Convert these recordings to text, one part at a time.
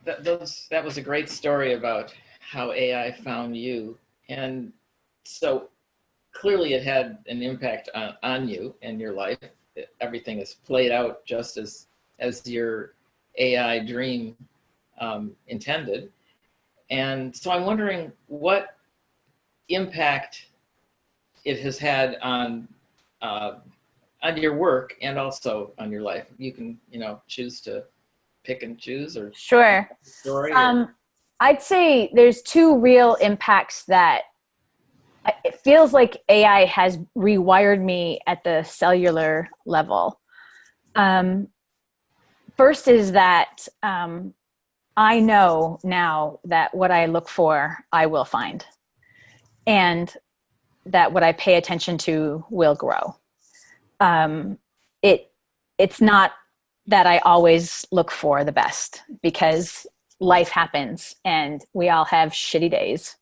that was a great story about how AI found you. And so clearly it had an impact on you and your life. Everything is played out just as your AI dream intended. And so I'm wondering what impact it has had on your work and also on your life. You can, choose to pick and choose or Sure. story. I'd say there's two real impacts that it feels like AI has rewired me at the cellular level. First is that I know now that what I look for, I will find, and that what I pay attention to will grow. It's not that I always look for the best, because life happens and we all have shitty days.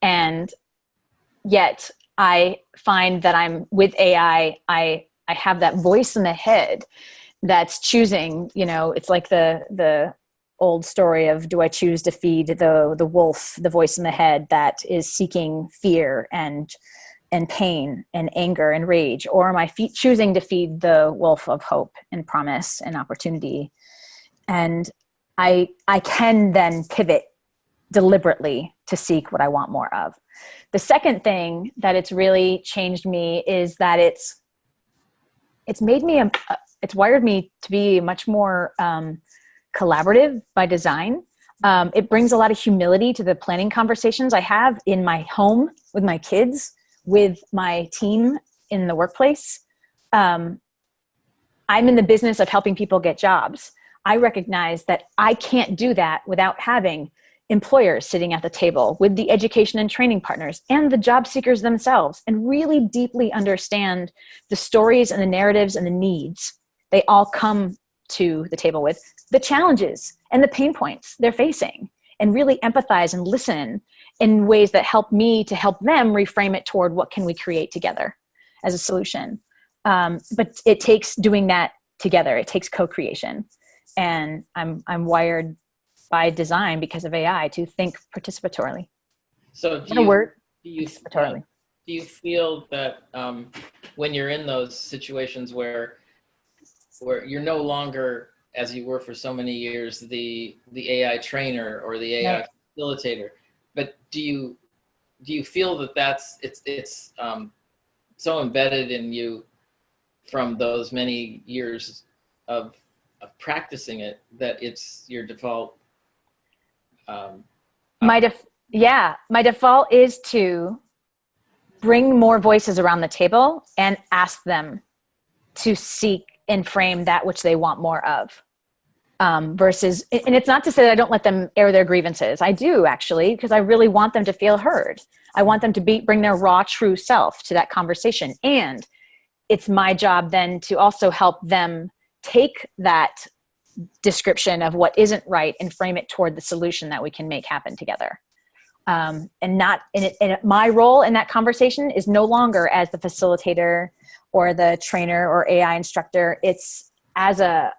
And yet I find that I'm with AI, I have that voice in the head that's choosing, it's like the old story of, do I choose to feed the wolf, the voice in the head that is seeking fear and pain and anger and rage, or am I choosing to feed the wolf of hope and promise and opportunity? And I can then pivot deliberately to seek what I want more of. The second thing that it's really changed me is that it's made me, it's wired me to be much more collaborative by design. It brings a lot of humility to the planning conversations I have in my home with my kids, with my team in the workplace. I'm in the business of helping people get jobs. I recognize that I can't do that without having employers sitting at the table with the education and training partners and the job seekers themselves, and really deeply understand the stories and the narratives and the needs they all come to the table with, the challenges and the pain points they're facing, and really empathize and listen in ways that help me to help them reframe it toward what can we create together as a solution. But it takes doing that together. It takes co-creation. And I'm wired by design, because of AI, to think participatorily. So participatorily. Do you feel that when you're in those situations where you're no longer, as you were for so many years, the AI trainer or the AI facilitator, but do you feel that it's so embedded in you from those many years of practicing it that it's your default? My default is to bring more voices around the table and ask them to seek and frame that which they want more of. Versus, and it's not to say that I don't let them air their grievances. I do, actually, because I really want them to feel heard. I want them to bring their raw, true self to that conversation. And it's my job then to also help them take that description of what isn't right and frame it toward the solution that we can make happen together. And my role in that conversation is no longer as the facilitator or the trainer or AI instructor. It's as a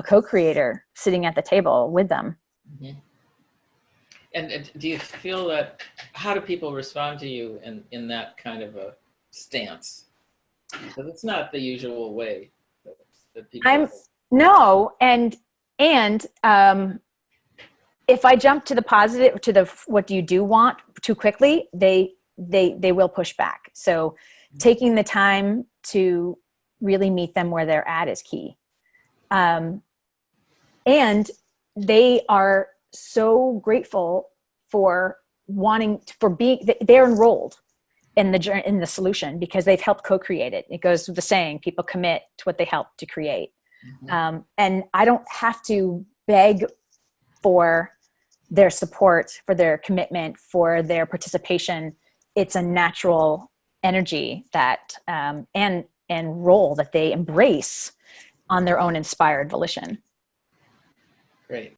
co-creator sitting at the table with them. Mm-hmm. And do you feel that, how do people respond to you in that kind of a stance? Because it's not the usual way that people... No, and if I jump to the positive, to the what do you do want too quickly, they will push back. So taking the time to really meet them where they're at is key. And they are so grateful for they're enrolled in the solution because they've helped co-create it. It goes with the saying, people commit to what they help to create. Mm-hmm. And I don't have to beg for their support, for their commitment, for their participation. It's a natural energy that and role that they embrace on their own inspired volition. Great.